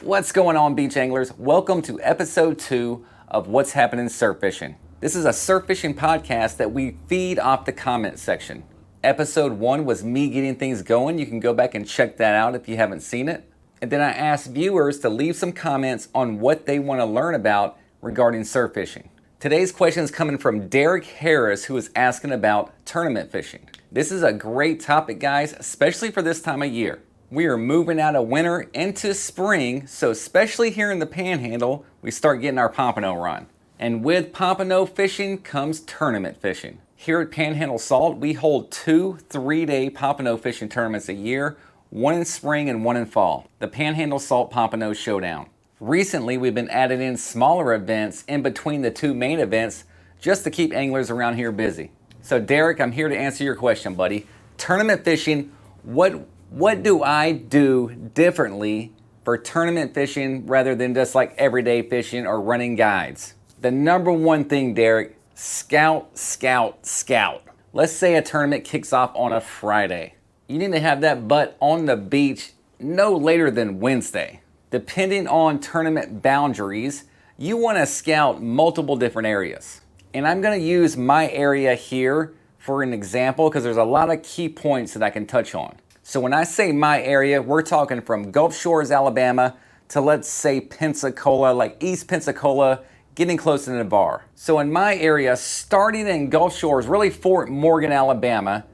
What's going on, beach anglers? Welcome to episode 2 of What's Happening Surf Fishing. This is a surf fishing podcast that we feed off the comment section. Episode 1 was me getting things going. You can go back and check that out if you haven't seen it. And then I asked viewers to leave some comments on what they want to learn about regarding surf fishing. Today's question is coming from Derek Harris, who is asking about tournament fishing. This is a great topic, guys, especially for this time of year. We are moving out of winter into spring, so especially here in the Panhandle, we start getting our pompano run. And with pompano fishing comes tournament fishing. Here at Panhandle Salt, we hold 2 3-day pompano fishing tournaments a year, one in spring and one in fall, the Panhandle Salt Pompano Showdown. Recently, we've been adding in smaller events in between the 2 main events just to keep anglers around here busy. So Derek, I'm here to answer your question, buddy. Tournament fishing, what do I do differently for tournament fishing rather than just like everyday fishing or running guides? The number one thing, Derek, scout. Let's say a tournament kicks off on a Friday. You need to have that butt on the beach no later than Wednesday. Depending on tournament boundaries, you want to scout multiple different areas. And I'm going to use my area here for an example because there's a lot of key points that I can touch on. So when I say my area, we're talking from Gulf Shores, Alabama to, let's say, Pensacola, like East Pensacola, getting close to Navarre. So in my area, starting in Gulf Shores, really Fort Morgan, Alabama,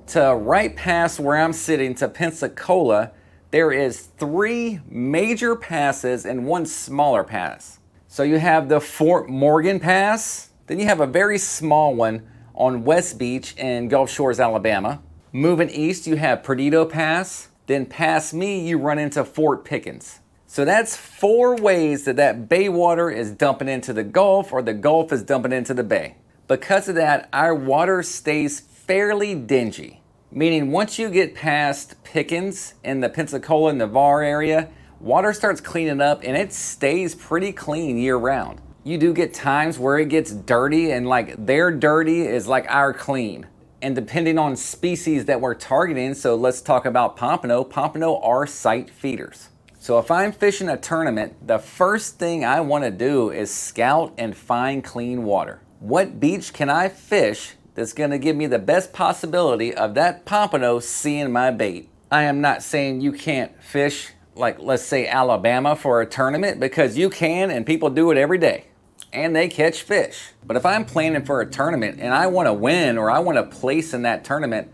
to right past where I'm sitting to Pensacola, there is 3 major passes and 1 smaller pass. So you have the Fort Morgan Pass, then you have a very small one on West Beach in Gulf Shores, Alabama. Moving east, you have Perdido Pass. Then past me, you run into Fort Pickens. So that's 4 ways that bay water is dumping into the Gulf or the Gulf is dumping into the bay. Because of that, our water stays fairly dingy. Meaning once you get past Pickens in the Pensacola and Navarre area, water starts cleaning up and it stays pretty clean year round. You do get times where it gets dirty and like their dirty is like our clean. And depending on species that we're targeting, so let's talk about pompano. Pompano are sight feeders. So if I'm fishing a tournament, the first thing I want to do is scout and find clean water. What beach can I fish that's going to give me the best possibility of that pompano seeing my bait? I am not saying you can't fish like, let's say, Alabama for a tournament, because you can and people do it every day. And they catch fish. But if I'm planning for a tournament and I want to win or I want to place in that tournament,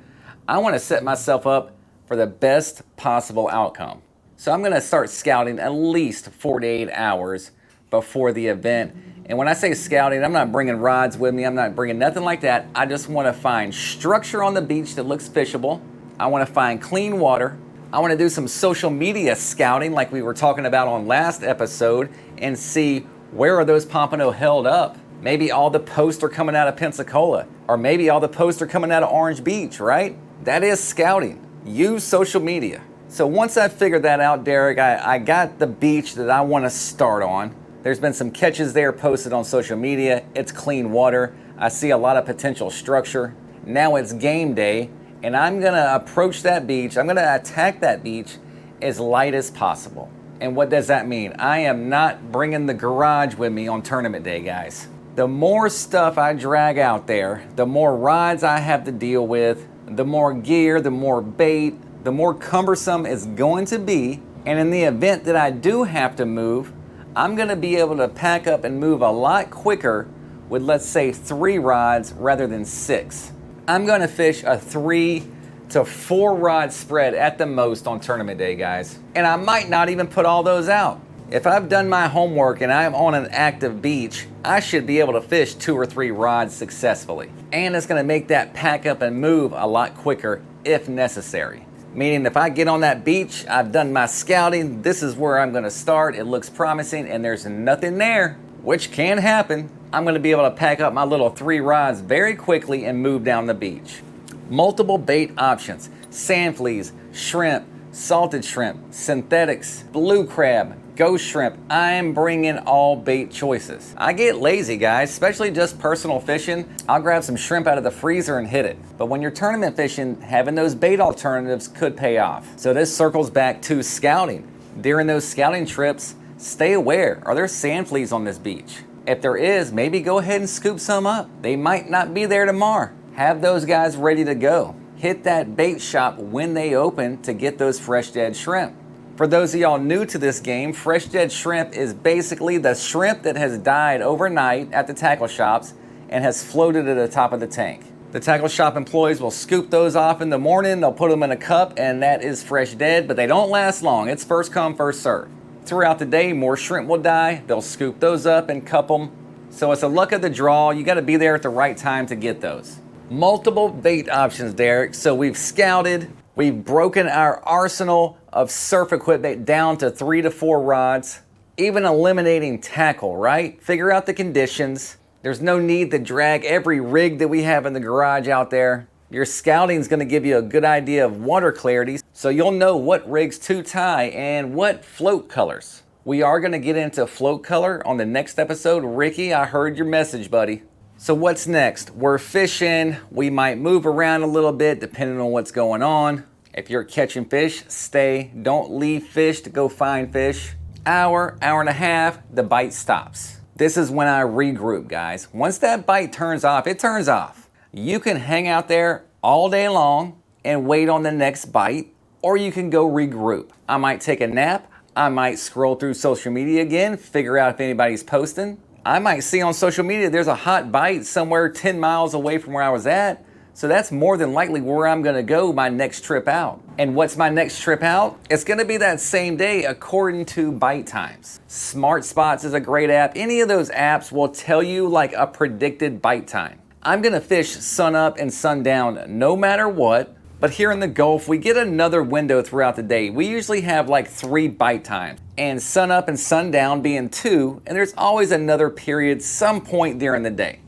I want to set myself up for the best possible outcome. So I'm going to start scouting at least 48 hours before the event. And when I say scouting, I'm not bringing rods with me. I'm not bringing nothing like that. I just want to find structure on the beach that looks fishable. I want to find clean water. I want to do some social media scouting like we were talking about on last episode and see where are those pompano held up? Maybe all the posts are coming out of Pensacola, or maybe all the posts are coming out of Orange Beach, right? That is scouting. Use social media. So once I figured that out, Derek, I got the beach that I want to start on. There's been some catches there posted on social media. It's clean water. I see a lot of potential structure. Now it's game day, and I'm going to approach that beach. I'm going to attack that beach as light as possible. And what does that mean? I am not bringing the garage with me on tournament day, guys. The more stuff I drag out there, the more rods I have to deal with, the more gear, the more bait, the more cumbersome it's going to be. And in the event that I do have to move, I'm going to be able to pack up and move a lot quicker with, let's say, 3 rods rather than 6. I'm going to fish a 3 to 4 rod spread at the most on tournament day, guys. And I might not even put all those out. If I've done my homework and I'm on an active beach, I should be able to fish 2 or 3 rods successfully. And it's gonna make that pack up and move a lot quicker if necessary. Meaning if I get on that beach, I've done my scouting, this is where I'm gonna start, it looks promising, and there's nothing there, which can happen. I'm gonna be able to pack up my little 3 rods very quickly and move down the beach. Multiple bait options: sand fleas, shrimp, salted shrimp, synthetics, blue crab, ghost shrimp. I'm bringing all bait choices. I get lazy, guys, especially just personal fishing. I'll grab some shrimp out of the freezer and hit it. But when you're tournament fishing, having those bait alternatives could pay off. So this circles back to scouting. During those scouting trips, stay aware. Are there sand fleas on this beach? If there is, maybe go ahead and scoop some up. They might not be there tomorrow. Have those guys ready to go. Hit that bait shop when they open to get those fresh dead shrimp. For those of y'all new to this game, fresh dead shrimp is basically the shrimp that has died overnight at the tackle shops and has floated at the top of the tank. The tackle shop employees will scoop those off in the morning, they'll put them in a cup, and that is fresh dead, but they don't last long. It's first come, first serve. Throughout the day, more shrimp will die. They'll scoop those up and cup them. So it's a luck of the draw. You got to be there at the right time to get those. Multiple bait options, Derek. So we've scouted, we've broken our arsenal of surf equipment down to 3 to 4 rods, even eliminating tackle, right? Figure out the conditions. There's no need to drag every rig that we have in the garage out there. Your scouting is going to give you a good idea of water clarity, so you'll know what rigs to tie and what float colors. We are going to get into float color on the next episode. Ricky, I heard your message, buddy. So what's next? We're fishing. We might move around a little bit depending on what's going on. If you're catching fish, stay. Don't leave fish to go find fish. Hour and a half, the bite stops. This is when I regroup, guys. Once that bite turns off, it turns off. You can hang out there all day long and wait on the next bite, or you can go regroup. I might take a nap. I might scroll through social media again, figure out if anybody's posting. I might see on social media there's a hot bite somewhere 10 miles away from where I was at. So that's more than likely where I'm gonna go my next trip out. And what's my next trip out? It's gonna be that same day according to bite times. Smart Spots is a great app. Any of those apps will tell you like a predicted bite time. I'm gonna fish sun up and sundown no matter what, but here in the Gulf, we get another window throughout the day. We usually have like 3 bite times, and sun up and sundown being 2, and there's always another period some point during the day.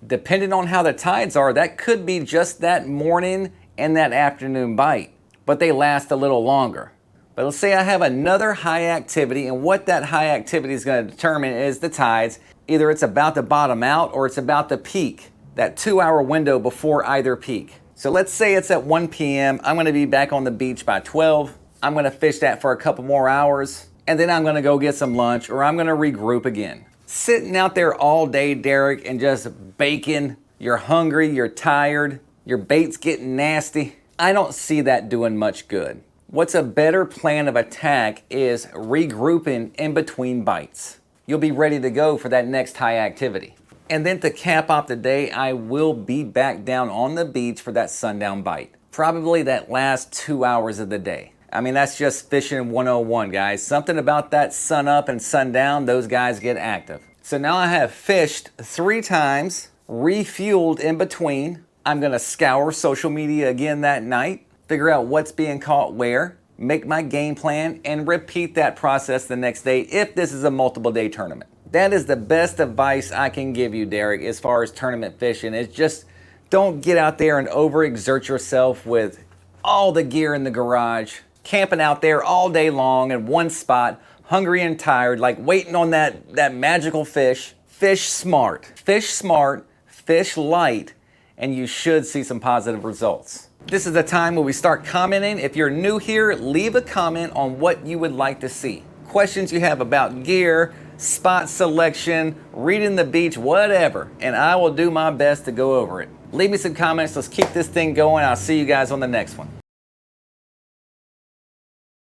Depending on how the tides are, that could be just that morning and that afternoon bite, but they last a little longer. But let's say I have another high activity, and what that high activity is gonna determine is the tides. Either it's about to bottom out or it's about to peak. That 2-hour window before either peak. So let's say it's at 1 p.m. I'm gonna be back on the beach by 12. I'm gonna fish that for a couple more hours, and then I'm gonna go get some lunch, or I'm gonna regroup again. Sitting out there all day, Derek, and just baking, you're hungry, you're tired, your bait's getting nasty. I don't see that doing much good. What's a better plan of attack is regrouping in between bites. You'll be ready to go for that next high activity. And then to cap off the day, I will be back down on the beach for that sundown bite. Probably that last 2 hours of the day. I mean, that's just fishing 101, guys. Something about that sun up and sundown, those guys get active. So now I have fished 3 times, refueled in between. I'm gonna scour social media again that night, figure out what's being caught where, make my game plan, and repeat that process the next day if this is a multiple day tournament. That is the best advice I can give you, Derek, as far as tournament fishing. It's just don't get out there and overexert yourself with all the gear in the garage, camping out there all day long in one spot, hungry and tired, like waiting on that magical fish. Fish smart, fish light, and you should see some positive results. This is the time where we start commenting. If you're new here, leave a comment on what you would like to see. Questions you have about gear, spot selection, reading the beach, whatever, and I will do my best to go over it. Leave me some comments. Let's keep this thing going. I'll see you guys on the next one.